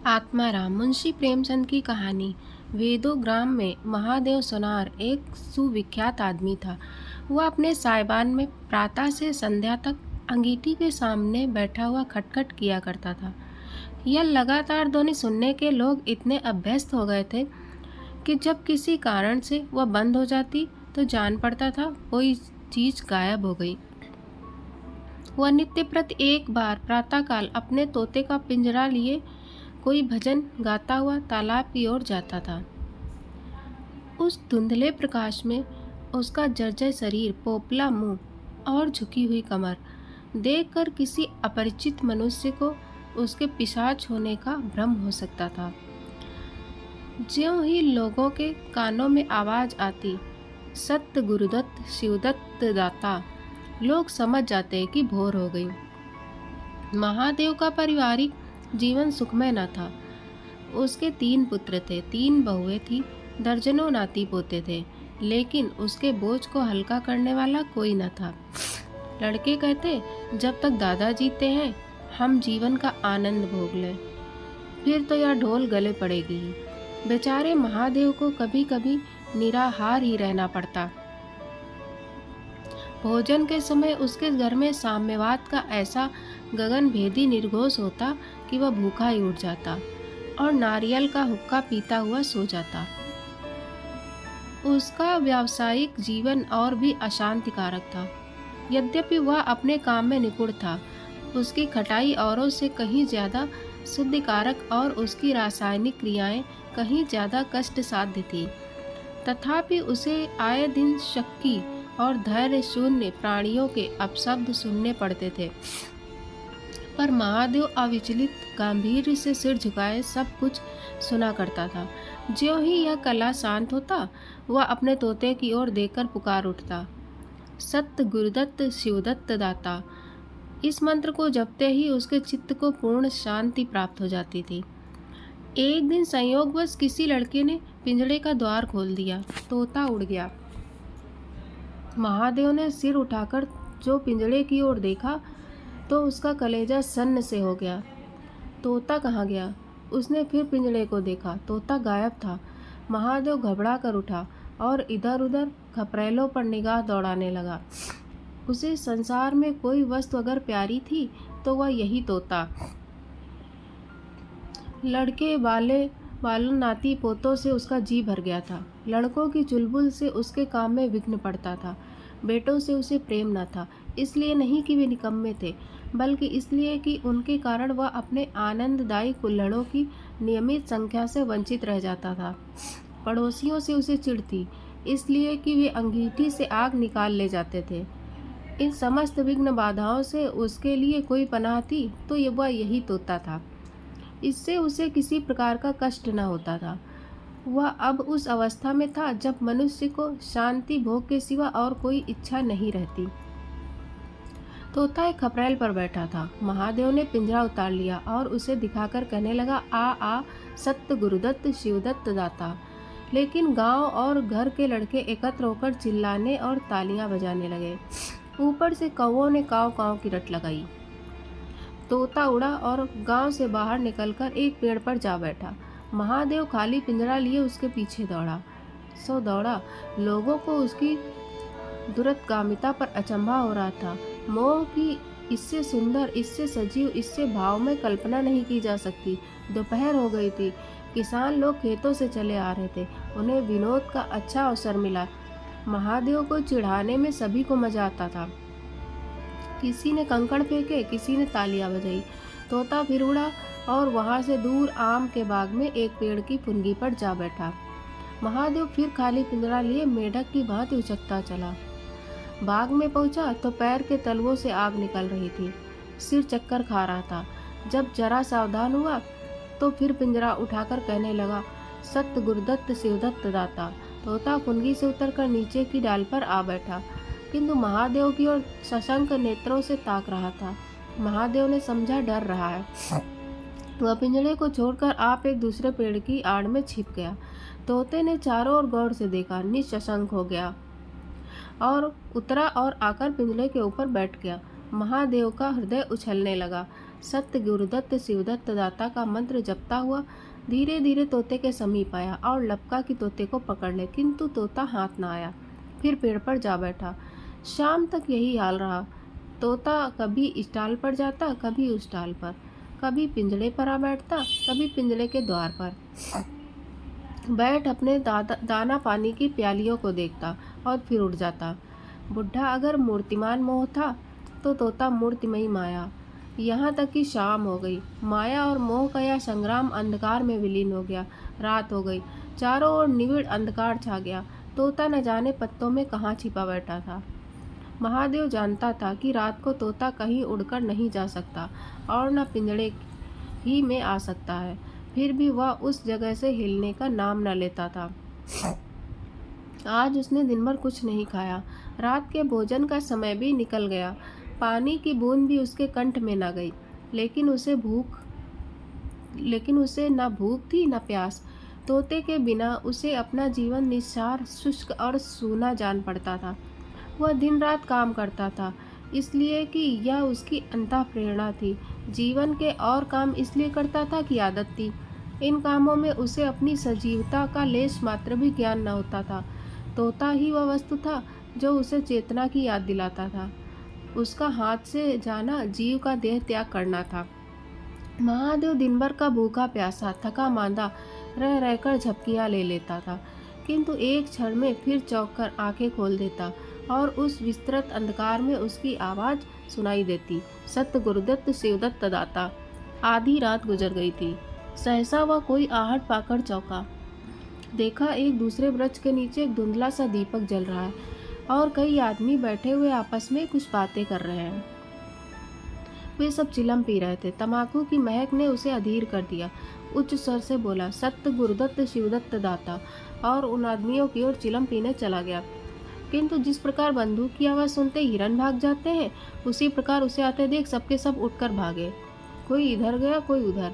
आत्माराम मुंशी प्रेमचंद की कहानी। वेदों ग्राम में महादेव सोनार एक सुविख्यात आदमी था। वह अपने साइबान में प्रातः से संध्या तक अंगीठी के सामने बैठा हुआ खटखट किया करता था। यह लगातार ध्वनि सुनने के लोग इतने अभ्यस्त हो गए थे कि जब किसी कारण से वह बंद हो जाती तो जान पड़ता था कोई चीज गायब हो गई। वह नित्य प्रति एक बार प्रातःकाल अपने तोते का पिंजरा लिए कोई भजन गाता हुआ तालाब की ओर जाता था। उस धुंधले प्रकाश में उसका जर्जर शरीर, पोपला मुंह और झुकी हुई कमर देखकर किसी अपरिचित मनुष्य को उसके पिशाच होने का भ्रम हो सकता था। ज्यों ही लोगों के कानों में आवाज आती, सत्य गुरुदत्त शिवदत्त दाता, लोग समझ जाते कि भोर हो गई। महादेव का पारिवारिक जीवन सुखमय न था। उसके 3 पुत्र थे, 3 बहुएं थी, दर्जनों नाती पोते थे, लेकिन उसके बोझ को हल्का करने वाला कोई न था। लड़के कहते, जब तक दादा जीते हैं हम जीवन का आनंद भोग लें, फिर तो यह ढोल गले पड़ेगी ही। बेचारे महादेव को कभी कभी निराहार ही रहना पड़ता। भोजन के समय उसके घर में साम्यवाद का ऐसा गगन भेदी निर्घोष होता कि वह भूखा ही उठ जाता और नारियल का हुक्का पीता हुआ सो जाता। उसका व्यावसायिक जीवन और भी अशांतिकारक था। यद्यपि वह अपने काम में निपुण था, उसकी खटाई औरों से कहीं ज्यादा शुद्धिकारक और उसकी रासायनिक क्रियाएं कहीं ज्यादा कष्ट साध्य थी। तथापि उसे आए दिन शक्की और धैर्य शून्य प्राणियों के अपशब्द सुनने पड़ते थे, पर महादेव अविचलित गांभीर्य से सिर झुकाए सब कुछ सुना करता था। ज्यों ही यह कला शांत होता, वह अपने तोते की ओर देखकर पुकार उठता, सत्य गुरुदत्त शिवदत्त दाता। इस मंत्र को जपते ही उसके चित्त को पूर्ण शांति प्राप्त हो जाती थी। एक दिन संयोगवश किसी लड़के ने पिंजड़े का द्वार खोल दिया। तोता उड़ गया। महादेव ने सिर उठाकर जो पिंजड़े की ओर देखा तो उसका कलेजा सन्न से हो गया। तोता कहाँ गया? उसने फिर पिंजड़े को देखा, तोता गायब था। महादेव घबरा कर उठा और इधर उधर खपरेलों पर निगाह दौड़ाने लगा। उसे संसार में कोई वस्तु अगर प्यारी थी तो वह यही तोता। लड़के बालों नाती पोतों से उसका जी भर गया था। लड़कों की चुलबुल से उसके काम में विघ्न पड़ता था। बेटों से उसे प्रेम न था, इसलिए नहीं कि वे निकम्मे थे, बल्कि इसलिए कि उनके कारण वह अपने आनंददायी कुल्हड़ों की नियमित संख्या से वंचित रह जाता था। पड़ोसियों से उसे चिढ़ती, इसलिए कि वे अंगीठी से आग निकाल ले जाते थे। इन समस्त विघ्न बाधाओं से उसके लिए कोई पनाह थी तो वह यही तोता था। इससे उसे किसी प्रकार का कष्ट न होता था। वह अब उस अवस्था में था जब मनुष्य को शांति भोग के सिवा और कोई इच्छा नहीं रहती। तोता एक खपरेल पर बैठा था। महादेव ने पिंजरा उतार लिया और उसे दिखाकर कहने लगा, आ सत्य गुरुदत्त शिवदत्त दाता। लेकिन गांव और घर के लड़के एकत्र होकर चिल्लाने और तालियां बजाने लगे। ऊपर से कौवों ने काव काव की रट लगाई। तोता उड़ा और गांव से बाहर निकलकर एक पेड़ पर जा बैठा। महादेव खाली पिंजरा लिए उसके पीछे दौड़ा। लोगों को उसकी दुरत्गामिता पर अचंभा हो रहा था। मोह की इससे सुंदर, इससे सजीव, इससे भाव में कल्पना नहीं की जा सकती। दोपहर हो गई थी। किसान लोग खेतों से चले आ रहे थे। उन्हें विनोद का अच्छा अवसर मिला। महादेव को चिढ़ाने में सभी को मजा आता था। किसी ने कंकड़ फेंके, किसी ने तालियां बजाई। तोता फिर उड़ा और वहां से दूर आम के बाग में एक पेड़ की फुनगी पर जा बैठा। महादेव फिर खाली पिंजरा लिए मेढक की भांति उचकता चला। बाग में पहुंचा तो पैर के तलवों से आग निकल रही थी। सिर चक्कर खा रहा था। जब जरा सावधान हुआ तो फिर पिंजरा उठाकर कहने लगा, सत्य गुरुदत्त शिवदत्त दाता। तोता फुनगी से उतरकर नीचे की डाल पर आ बैठा, किंतु महादेव की ओर सशंक नेत्रों से ताक रहा था। महादेव ने समझा डर रहा है। वह पिंजरे को छोड़कर आप एक दूसरे पेड़ की आड़ में छिप गया। तोते ने चारों ओर गौर से देखा, निशशंक हो गया और उतरा और आकर पिंजरे के ऊपर बैठ गया। महादेव का हृदय उछलने लगा। सत्य गुरुदत्त शिवदत्त दाता का मंत्र जपता हुआ धीरे धीरे तोते के समीप आया और लपका कि तोते को पकड़ ले, किंतु तोता हाथ न आया। फिर पेड़ पर जा बैठा। शाम तक यही हाल रहा। तोता कभी इस डाल पर जाता, कभी उस डाल पर, कभी पिंजड़े पर आ बैठता, कभी पिंजड़े के द्वार पर बैठ अपने दाना पानी की प्यालियों को देखता और फिर उड़ जाता। बुढ़ा अगर मूर्तिमान मोह था तो तोता मूर्तिमयी माया। यहाँ तक कि शाम हो गई। माया और मोह का यह संग्राम अंधकार में विलीन हो गया। रात हो गई। चारों ओर निविड़ अंधकार छा गया। तोता न जाने पत्तों में कहाँ छिपा बैठा था। महादेव जानता था कि रात को तोता कहीं उड़कर नहीं जा सकता और न पिंजड़े ही में आ सकता है। फिर भी वह उस जगह से हिलने का नाम न लेता था। आज उसने दिन भर कुछ नहीं खाया। रात के भोजन का समय भी निकल गया। पानी की बूंद भी उसके कंठ में न गई। लेकिन उसे न भूख थी न प्यास। तोते के बिना उसे अपना जीवन निस्सार, शुष्क और सूना जान पड़ता था। वह दिन रात काम करता था इसलिए कि यह उसकी अंतः प्रेरणा थी। जीवन के और काम इसलिए करता था कि आदत थी। इन कामों में उसे अपनी सजीवता का लेश मात्र भी ज्ञान न होता था। तोता ही वह वस्तु था जो उसे चेतना की याद दिलाता था। उसका हाथ से जाना जीव का देह त्याग करना था। महादेव दिन भर का भूखा प्यासा, थका मांदा रह रहकर झपकियां ले लेता था, किंतु एक क्षण में फिर चौंक कर आंखें खोल देता और उस विस्तृत अंधकार में उसकी आवाज सुनाई देती, सत्य गुरुदत्त शिवदत्त दाता। आधी रात गुजर गई थी। सहसा वह कोई आहट पाकर चौंका। देखा एक दूसरे वृक्ष के नीचे एक धुंधला सा दीपक जल रहा है और कई आदमी बैठे हुए आपस में कुछ बातें कर रहे हैं। वे सब चिलम पी रहे थे। तंबाकू की महक ने उसे अधीर कर दिया। उच्च स्वर से बोला, सत्य गुरुदत्त शिवदत्त दाता, और उन आदमियों की ओर चिलम पीने चला गया। किंतु जिस प्रकार बंदूक की आवाज सुनते हिरन भाग जाते हैं, उसी प्रकार उसे आते देख सबके सब उठकर भागे। कोई इधर गया, कोई उधर।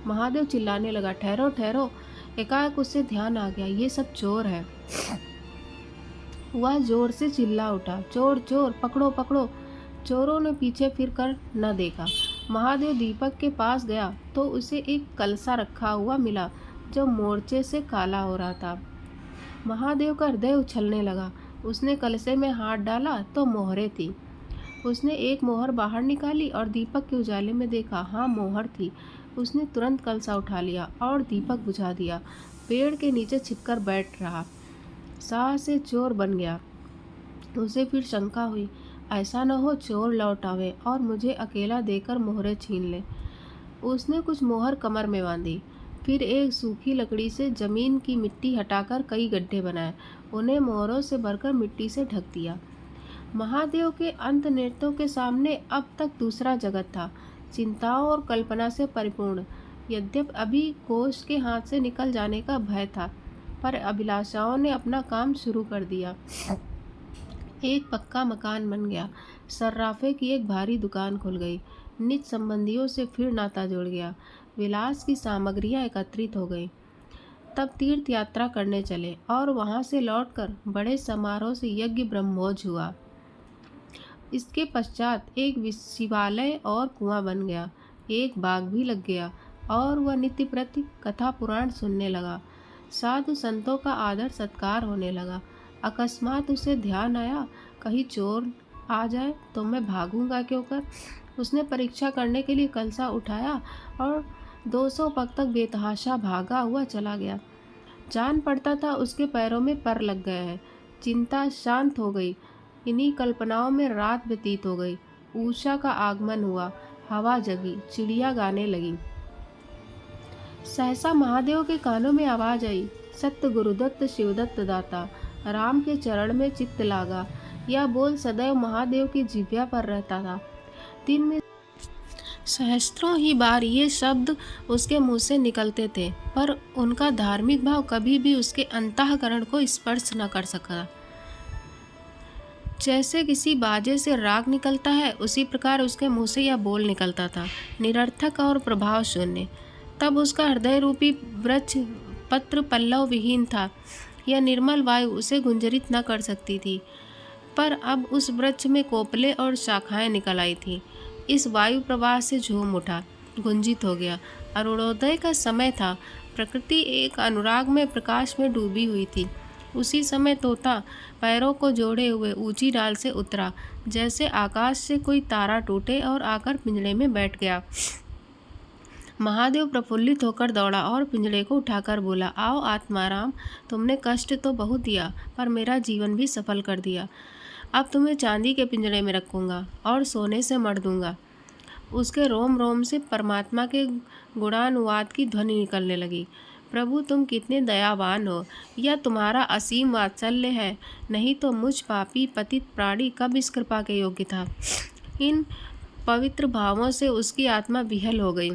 महादेव चिल्लाने लगा, ठहरो ठहरो। एकाएक उससे ध्यान आ गया, ये सब चोर है। वह जोर से चिल्ला उठा, चोर चोर, पकड़ो पकड़ो। चोरों ने पीछे फिर कर न देखा। महादेव दीपक के पास गया तो उसे एक कलसा रखा हुआ मिला जो मोर्चे से काला हो रहा था। महादेव का हृदय उछलने लगा। उसने कलसे में हाथ डाला तो मोहरें थी। उसने एक मोहर बाहर निकाली और दीपक के उजाले में देखा, हाँ मोहर थी। उसने तुरंत कलसा उठा लिया और दीपक बुझा दिया। पेड़ के नीचे छिपकर बैठ रहा। साह से चोर बन गया। उसे फिर शंका हुई, ऐसा न हो चोर लौट आवे और मुझे अकेला देकर मोहरें छीन ले। उसने कुछ मोहर कमर में बांधी। फिर एक सूखी लकड़ी से जमीन की मिट्टी हटाकर कई गड्ढे बनाए। उन्हें मोहरों से भरकर मिट्टी से ढक दिया। महादेव के अंत नेत्रों के सामने अब तक दूसरा जगत था, चिंताओं और कल्पना से परिपूर्ण। यद्यप अभी कोष के हाथ से निकल जाने का भय था, पर अभिलाषाओं ने अपना काम शुरू कर दिया। एक पक्का मकान बन गया। सर्राफे की एक भारी दुकान खुल गई। निज संबंधियों से फिर नाता जुड़ गया। विलास की सामग्रियां एकत्रित हो गई। तब तीर्थ यात्रा करने चले और वहां से लौटकर बड़े समारोह से यज्ञ ब्रह्मोज हुआ। इसके पश्चात एक शिवालय और कुआं बन गया। एक बाग भी लग गया और वह नित्य प्रति कथा पुराण सुनने लगा। साधु संतों का आदर सत्कार होने लगा। अकस्मात उसे ध्यान आया, कहीं चोर आ जाए तो मैं भागूंगा क्यों कर। उसने परीक्षा करने के लिए कलसा उठाया और 200 पग तक बेतहाशा भागा हुआ चला गया। जान पड़ता था उसके पैरों में पर लग गए हैं। चिंता शांत हो गई। इन्हीं कल्पनाओं में रात व्यतीत हो गई। उषा का आगमन हुआ। हवा जगी, चिड़िया गाने लगी। सहसा महादेव के कानों में आवाज आई, सत्य गुरुदत्त शिवदत्त दाता। राम के चरण में चित्त लागा। यह बोल सदैव महादेव की जिह्वा पर रहता था। दिन में सहस्त्रों ही बार ये शब्द उसके मुंह से निकलते थे, पर उनका धार्मिक भाव कभी भी उसके अंतःकरण को स्पर्श न कर सका। जैसे किसी बाजे से राग निकलता है, उसी प्रकार उसके मुंह से यह बोल निकलता था, निरर्थक और प्रभाव शून्य। तब उसका हृदय रूपी वृक्ष पत्र पल्लव विहीन था। यह निर्मल वायु उसे गुंजरित न कर सकती थी, पर अब उस वृक्ष में कोपले और शाखाएं निकल आई थीं। इस वायु प्रवाह से झूम उठा, गुंजित हो गया। अरुणोदय का समय था। प्रकृति एक अनुराग में प्रकाश में डूबी हुई थी। उसी समय तोता पैरों को जोड़े हुए ऊंची डाल से उतरा, जैसे आकाश से कोई तारा टूटे और आकर पिंजड़े में बैठ गया। महादेव प्रफुल्लित होकर दौड़ा और पिंजड़े को उठाकर बोला, आओ आत्माराम, तुमने कष्ट तो बहुत दिया पर मेरा जीवन भी सफल कर दिया। अब तुम्हें चांदी के पिंजड़े में रखूंगा और सोने से मढ़ दूंगा। उसके रोम रोम से परमात्मा के गुणानुवाद की ध्वनि निकलने लगी। प्रभु, तुम कितने दयावान हो, यह तुम्हारा असीम वात्सल्य है, नहीं तो मुझ पापी पतित प्राणी कब इस कृपा के योग्य था। इन पवित्र भावों से उसकी आत्मा विहल हो गई।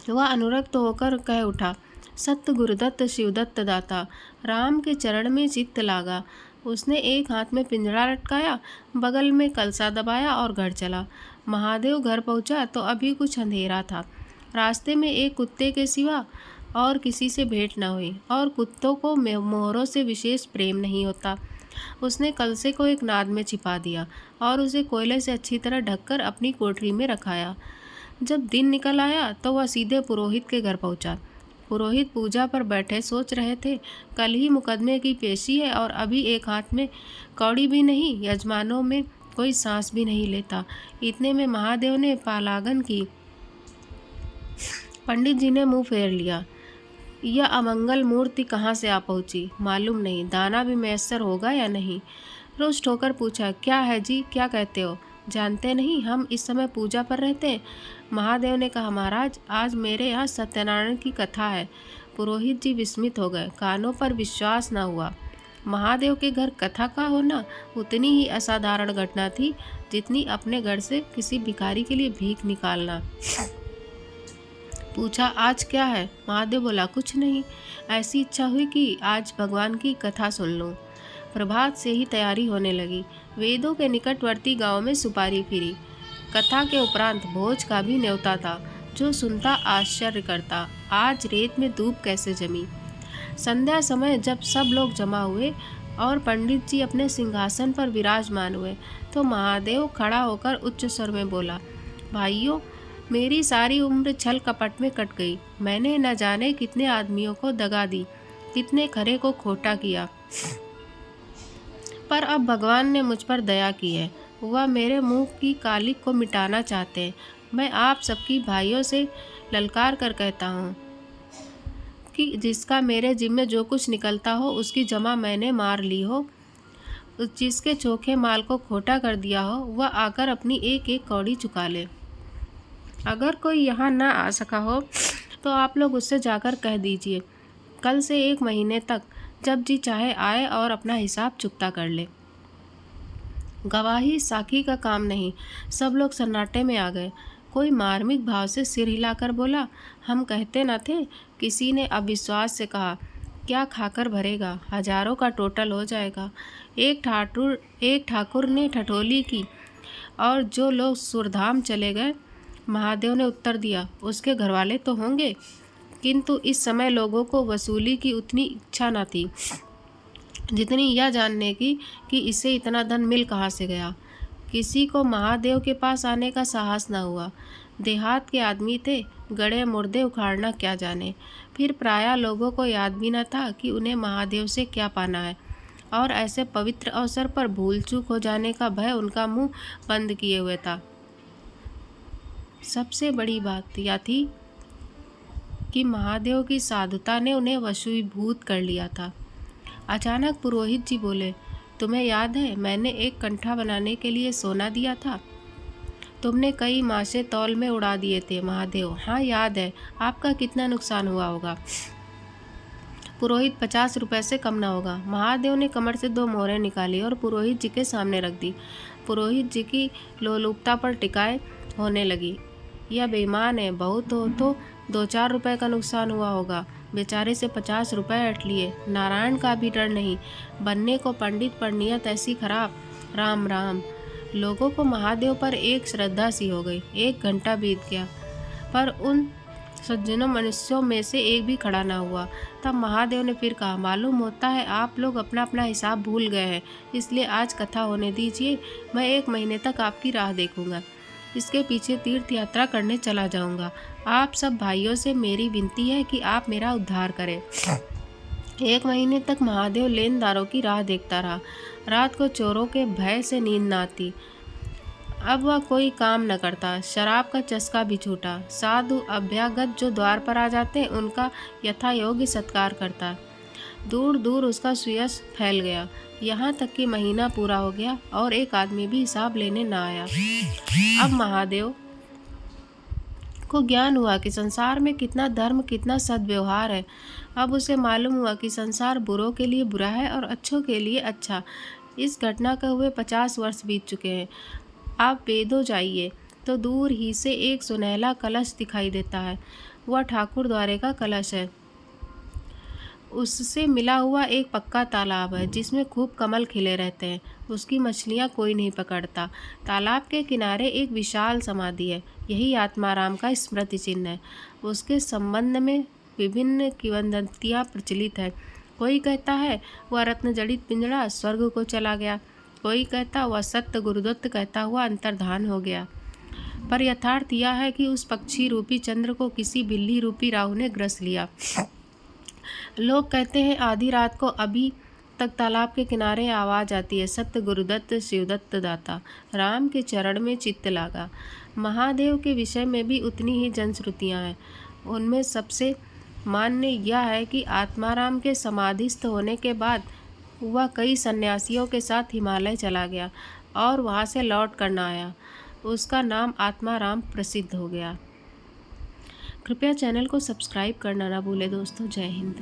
वह अनुरक्त होकर कह उठा, सत्य गुरुदत्त शिवदत्त दाता। राम के चरण में चित्त लागा। उसने एक हाथ में पिंजरा लटकाया, बगल में कलसा दबाया और घर चला। महादेव घर पहुंचा तो अभी कुछ अंधेरा था। रास्ते में एक कुत्ते के सिवा और किसी से भेंट न हुई, और कुत्तों को मोहरों से विशेष प्रेम नहीं होता। उसने कलसे को एक नाद में छिपा दिया और उसे कोयले से अच्छी तरह ढककर अपनी कोठरी में रखाया। जब दिन निकल आया तो वह सीधे पुरोहित के घर पहुंचा। पुरोहित पूजा पर बैठे सोच रहे थे, कल ही मुकदमे की पेशी है और अभी एक हाथ में कौड़ी भी नहीं, यजमानों में कोई सांस भी नहीं लेता। इतने में महादेव ने पालागन की। पंडित जी ने मुंह फेर लिया। यह अमंगल मूर्ति कहाँ से आ पहुंची मालूम नहीं, दाना भी मैसर होगा या नहीं। रुष्ट होकर पूछा, क्या है जी, क्या कहते हो? जानते नहीं हम इस समय पूजा पर रहते हैं। महादेव ने कहा, महाराज, आज मेरे यहाँ सत्यनारायण की कथा है। पुरोहित जी विस्मित हो गए, कानों पर विश्वास न हुआ। महादेव के घर कथा का होना उतनी ही असाधारण घटना थी जितनी अपने घर से किसी भिखारी के लिए भीख निकालना। पूछा, आज क्या है? महादेव बोला, कुछ नहीं, ऐसी इच्छा हुई कि आज भगवान की कथा सुन लूं। प्रभात से ही तैयारी होने लगी। वेदों के निकटवर्ती गांव में सुपारी फिरी। कथा के उपरांत भोज का भी न्योता था। जो सुनता आश्चर्य करता, आज रेत में धूप कैसे जमी। संध्या समय जब सब लोग जमा हुए और पंडित जी अपने सिंहासन पर विराजमान हुए तो महादेव खड़ा होकर उच्च स्वर में बोला, भाइयों, मेरी सारी उम्र छल कपट में कट गई। मैंने न जाने कितने आदमियों को दगा दी, कितने खरे को खोटा किया, पर अब भगवान ने मुझ पर दया की है। वह मेरे मुंह की कालिक को मिटाना चाहते हैं। मैं आप सबकी भाइयों से ललकार कर कहता हूँ कि जिसका मेरे जिम्मे जो कुछ निकलता हो उसकी जमा मैंने मार ली हो, जिसके चोखे माल को खोटा कर दिया हो वह आकर अपनी एक एक कौड़ी चुका ले। अगर कोई यहाँ ना आ सका हो तो आप लोग उससे जाकर कह दीजिए, कल से 1 महीने तक जब जी चाहे आए और अपना हिसाब चुकता कर ले। गवाही साखी का काम नहीं। सब लोग सन्नाटे में आ गए। कोई मार्मिक भाव से सिर हिलाकर बोला, हम कहते न थे? किसी ने अविश्वास से कहा, क्या खाकर भरेगा, हजारों का टोटल हो जाएगा। एक ठाकुर ने ठठोली की और जो लोग सुरधाम चले गए। महादेव ने उत्तर दिया, उसके घरवाले तो होंगे, किंतु इस समय लोगों को वसूली की उतनी इच्छा न थी जितनी यह जानने की कि इसे इतना धन मिल कहाँ से गया। किसी को महादेव के पास आने का साहस न हुआ। देहात के आदमी थे, गड़े मुर्दे उखाड़ना क्या जाने। फिर प्रायः लोगों को याद भी न था कि उन्हें महादेव से क्या पाना है, और ऐसे पवित्र अवसर पर भूल चूक हो जाने का भय उनका मुंह बंद किए हुए था। सबसे बड़ी बात यह थी कि महादेव की साधुता ने उन्हें वशीभूत कर लिया था। अचानक पुरोहित जी बोले, तुम्हें याद है मैंने एक कंठा बनाने के लिए सोना दिया था? तुमने कई मासे तौल में उड़ा दिए थे। महादेव, हाँ याद है। आपका कितना नुकसान हुआ होगा? पुरोहित, 50 रुपए से कम ना होगा। महादेव ने कमर से 2 मोहरें निकाली और पुरोहित जी के सामने रख दी। पुरोहित जी की लोलुपता पर टिकाए होने लगी। यह बेईमान है, बहुत हो तो 2-4 रुपए का नुकसान हुआ होगा। बेचारे से 50 रुपए हट लिए। नारायण का भी डर नहीं, बनने को पंडित पर नियत ऐसी खराब। राम राम। लोगों को महादेव पर एक श्रद्धा सी हो गई। 1 घंटा बीत गया पर उन सज्जनों मनुष्यों में से एक भी खड़ा ना हुआ। तब महादेव ने फिर कहा, मालूम होता है आप लोग अपना अपना हिसाब भूल गए हैं, इसलिए आज कथा होने दीजिए। मैं 1 महीने तक आपकी राह देखूंगा। इसके पीछे तीर्थ यात्रा करने चला जाऊंगा। आप सब भाइयों से मेरी विनती है कि आप मेरा उद्धार करें। 1 महीने तक महादेव लेनदारों की राह देखता रहा। रात को चोरों के भय से नींद न आती। अब वह कोई काम न करता। शराब का चस्का भी छूटा। साधु अभ्यागत जो द्वार पर आ जाते उनका यथा योग्य सत्कार करता। दूर दूर उसका सुयश फैल गया। यहाँ तक कि महीना पूरा हो गया और एक आदमी भी हिसाब लेने न आया। अब महादेव को ज्ञान हुआ कि संसार में कितना धर्म, कितना सद्व्यवहार है। अब उसे मालूम हुआ कि संसार बुरों के लिए बुरा है और अच्छों के लिए अच्छा। इस घटना का हुए 50 वर्ष बीत चुके हैं। आप वेदों जाइए तो दूर ही से एक सुनहला कलश दिखाई देता है। वह ठाकुर द्वारे का कलश है। उससे मिला हुआ एक पक्का तालाब है जिसमें खूब कमल खिले रहते हैं। उसकी मछलियाँ कोई नहीं पकड़ता। तालाब के किनारे एक विशाल समाधि है। यही आत्माराम का स्मृति चिन्ह है। उसके संबंध में विभिन्न किंवदंतियाँ प्रचलित है। कोई कहता है वह रत्न जड़ित पिंजड़ा स्वर्ग को चला गया। कोई कहता वह सत्य गुरुदत्त कहता हुआ अंतर्धान हो गया। पर यथार्थ यह है कि उस पक्षी रूपी चंद्र को किसी बिल्ली रूपी राहु ने ग्रस लिया। लोग कहते हैं आधी रात को अभी तक तालाब के किनारे आवाज़ आती है, सत्य गुरुदत्त शिवदत्त दाता। राम के चरण में चित्त लागा। महादेव के विषय में भी उतनी ही जनश्रुतियाँ हैं। उनमें सबसे मान्य यह है कि आत्माराम के समाधिस्थ होने के बाद वह कई सन्यासियों के साथ हिमालय चला गया और वहाँ से लौट कर न आया। उसका नाम आत्माराम प्रसिद्ध हो गया। कृपया चैनल को सब्सक्राइब करना ना भूलें दोस्तों। जय हिंद।